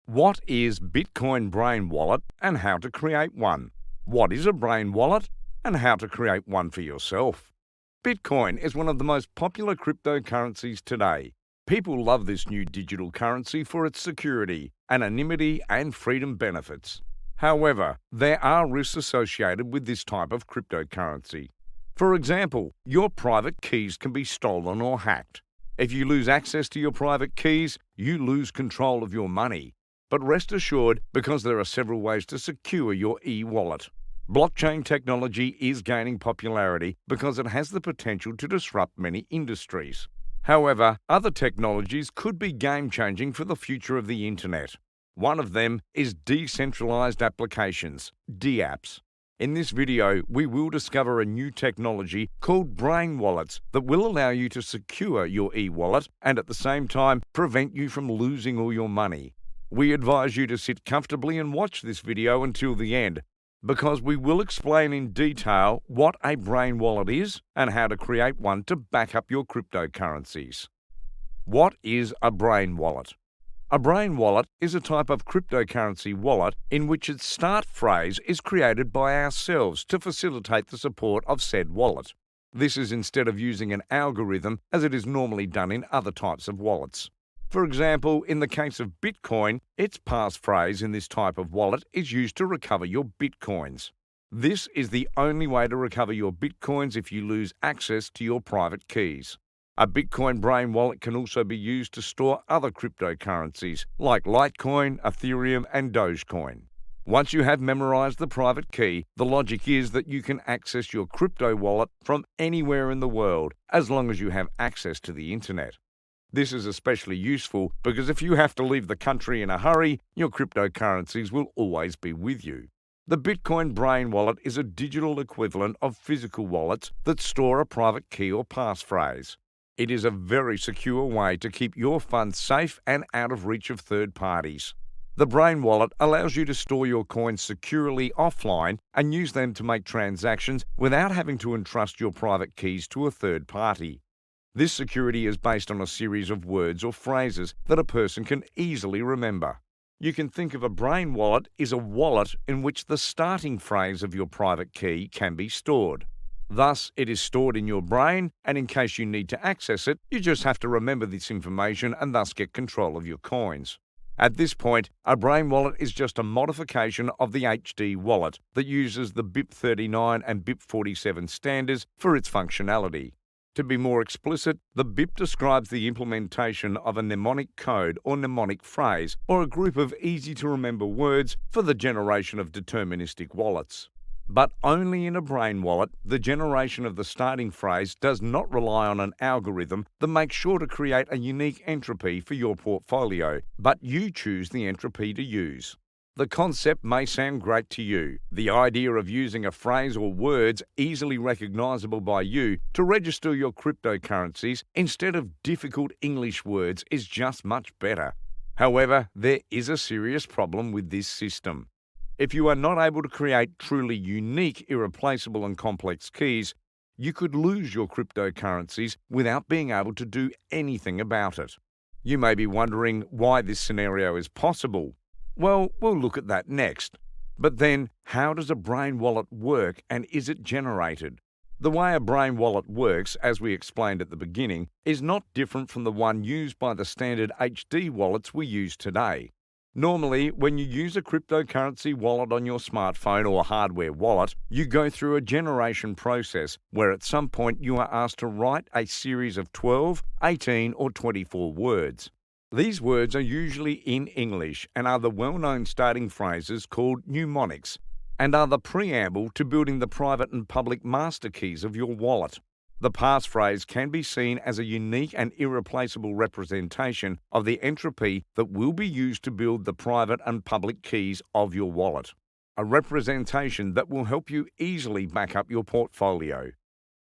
What is Bitcoin Brain Wallet and how to create one? What is a brain wallet and how to create one for yourself? Bitcoin is one of the most popular cryptocurrencies today. People love this new digital currency for its security, anonymity, and freedom benefits. However, there are risks associated with this type of cryptocurrency. For example, your private keys can be stolen or hacked. If you lose access to your private keys, you lose control of your money. But rest assured, because there are several ways to secure your e-wallet. Blockchain technology is gaining popularity because it has the potential to disrupt many industries. However, other technologies could be game-changing for the future of the internet. One of them is decentralized applications, DApps. In this video, we will discover a new technology called brain wallets that will allow you to secure your e-wallet and at the same time prevent you from losing all your money. We advise you to sit comfortably and watch this video until the end, because we will explain in detail what a brain wallet is and how to create one to back up your cryptocurrencies. What is a brain wallet? A brain wallet is a type of cryptocurrency wallet in which its start phrase is created by ourselves to facilitate the support of said wallet. This is instead of using an algorithm as it is normally done in other types of wallets. For example, in the case of Bitcoin, its passphrase in this type of wallet is used to recover your Bitcoins. This is the only way to recover your Bitcoins if you lose access to your private keys. A Bitcoin brain wallet can also be used to store other cryptocurrencies like Litecoin, Ethereum, and Dogecoin. Once you have memorized the private key, the logic is that you can access your crypto wallet from anywhere in the world as long as you have access to the internet. This is especially useful because if you have to leave the country in a hurry, your cryptocurrencies will always be with you. The Bitcoin Brain Wallet is a digital equivalent of physical wallets that store a private key or passphrase. It is a very secure way to keep your funds safe and out of reach of third parties. The Brain Wallet allows you to store your coins securely offline and use them to make transactions without having to entrust your private keys to a third party. This security is based on a series of words or phrases that a person can easily remember. You can think of a brain wallet as a wallet in which the starting phrase of your private key can be stored. Thus, it is stored in your brain, and in case you need to access it, you just have to remember this information and thus get control of your coins. At this point, a brain wallet is just a modification of the HD wallet that uses the BIP39 and BIP47 standards for its functionality. To be more explicit, the BIP describes the implementation of a mnemonic code or mnemonic phrase or a group of easy-to-remember words for the generation of deterministic wallets. But only in a brain wallet, the generation of the starting phrase does not rely on an algorithm that makes sure to create a unique entropy for your portfolio, but you choose the entropy to use. The concept may sound great to you. The idea of using a phrase or words easily recognizable by you to register your cryptocurrencies instead of difficult English words is just much better. However, there is a serious problem with this system. If you are not able to create truly unique, irreplaceable, and complex keys, you could lose your cryptocurrencies without being able to do anything about it. You may be wondering why this scenario is possible. Well, we'll look at that next. But then, how does a brain wallet work and is it generated? The way a brain wallet works, as we explained at the beginning, is not different from the one used by the standard HD wallets we use today. Normally, when you use a cryptocurrency wallet on your smartphone or hardware wallet, you go through a generation process where at some point you are asked to write a series of 12, 18, or 24 words. These words are usually in English and are the well-known starting phrases called mnemonics and are the preamble to building the private and public master keys of your wallet. The passphrase can be seen as a unique and irreplaceable representation of the entropy that will be used to build the private and public keys of your wallet, a representation that will help you easily back up your portfolio.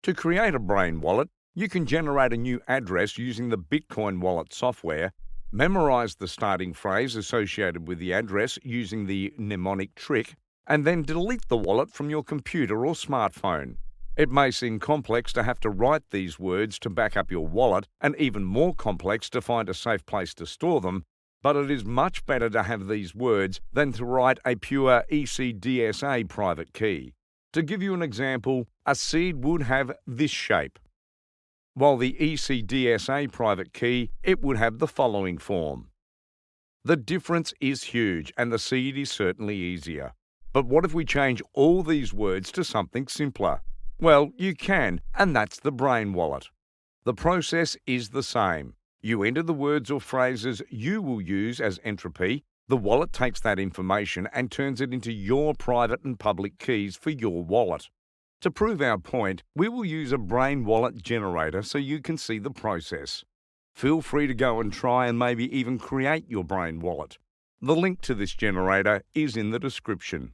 To create a brain wallet, you can generate a new address using the Bitcoin wallet software, memorize the starting phrase associated with the address using the mnemonic trick, and then delete the wallet from your computer or smartphone. It may seem complex to have to write these words to back up your wallet, and even more complex to find a safe place to store them, But it is much better to have these words than to write a pure ECDSA private key. To give you an example, a seed would have this shape, while the ECDSA private key, it would have the following form. The difference is huge, and the seed is certainly easier. But what if we change all these words to something simpler? Well, you can, and that's the Brain Wallet. The process is the same. You enter the words or phrases you will use as entropy. The wallet takes that information and turns it into your private and public keys for your wallet. To prove our point, we will use a Brain Wallet generator so you can see the process. Feel free to go and try and maybe even create your Brain Wallet. The link to this generator is in the description.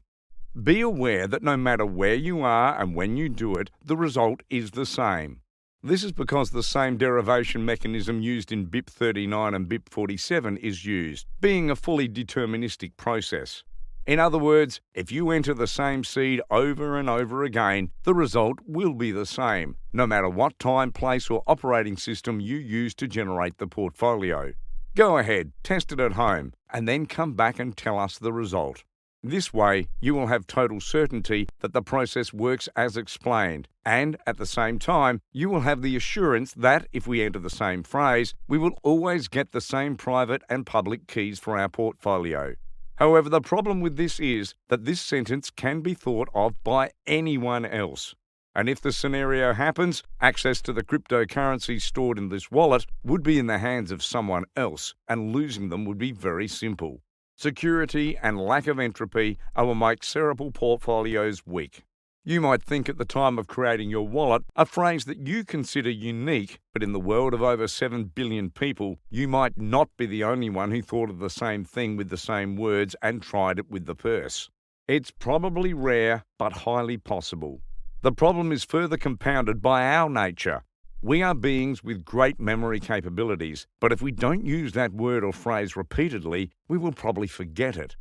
Be aware that no matter where you are and when you do it, the result is the same. This is because the same derivation mechanism used in BIP39 and BIP47 is used, being a fully deterministic process. In other words, if you enter the same seed over and over again, the result will be the same, no matter what time, place, or operating system you use to generate the portfolio. Go ahead, test it at home, and then come back and tell us the result. This way, you will have total certainty that the process works as explained, and at the same time, you will have the assurance that if we enter the same phrase, we will always get the same private and public keys for our portfolio. However, the problem with this is that this sentence can be thought of by anyone else. And if the scenario happens, access to the cryptocurrencies stored in this wallet would be in the hands of someone else, and losing them would be very simple. Security and lack of entropy will make cerebral portfolios weak. You might think at the time of creating your wallet a phrase that you consider unique, but in the world of over 7 billion people, you might not be the only one who thought of the same thing with the same words and tried it with the purse. It's probably rare, but highly possible. The problem is further compounded by our nature. We are beings with great memory capabilities, but if we don't use that word or phrase repeatedly, we will probably forget it.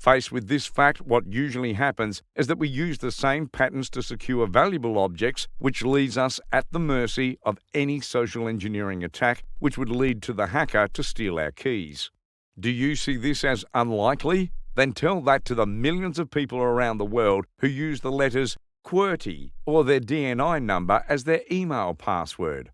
Faced with this fact, what usually happens is that we use the same patterns to secure valuable objects, which leaves us at the mercy of any social engineering attack which would lead to the hacker to steal our keys. Do you see this as unlikely? Then tell that to the millions of people around the world who use the letters QWERTY or their DNI number as their email password.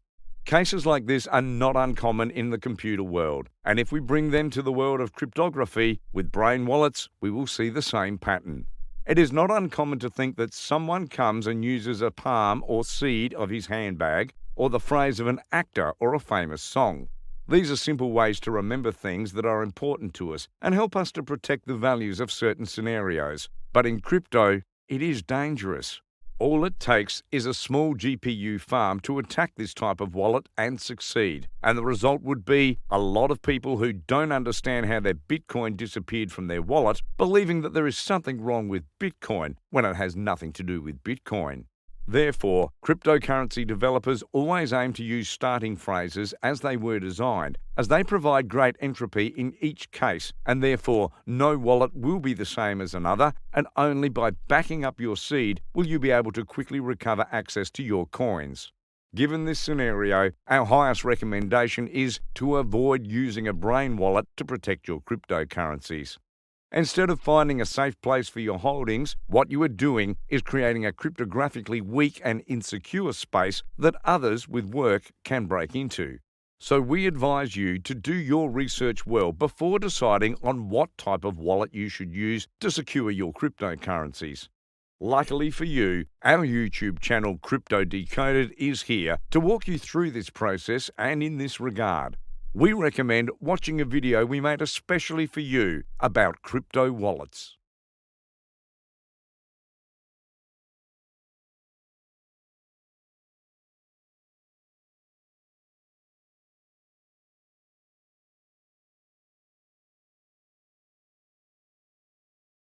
Cases like this are not uncommon in the computer world, and if we bring them to the world of cryptography with brain wallets, we will see the same pattern. It is not uncommon to think that someone comes and uses a palm or seed of his handbag, or the phrase of an actor or a famous song. These are simple ways to remember things that are important to us and help us to protect the values of certain scenarios. But in crypto, it is dangerous. All it takes is a small GPU farm to attack this type of wallet and succeed, and the result would be a lot of people who don't understand how their Bitcoin disappeared from their wallet, believing that there is something wrong with Bitcoin when it has nothing to do with Bitcoin. Therefore, cryptocurrency developers always aim to use starting phrases as they were designed, as they provide great entropy in each case, and therefore no wallet will be the same as another, and only by backing up your seed will you be able to quickly recover access to your coins. Given this scenario, our highest recommendation is to avoid using a brain wallet to protect your cryptocurrencies. Instead of finding a safe place for your holdings, what you are doing is creating a cryptographically weak and insecure space that others with work can break into. So we advise you to do your research well before deciding on what type of wallet you should use to secure your cryptocurrencies. Luckily for you, our YouTube channel Crypto Decoded is here to walk you through this process, and in this regard, we recommend watching a video we made especially for you about crypto wallets.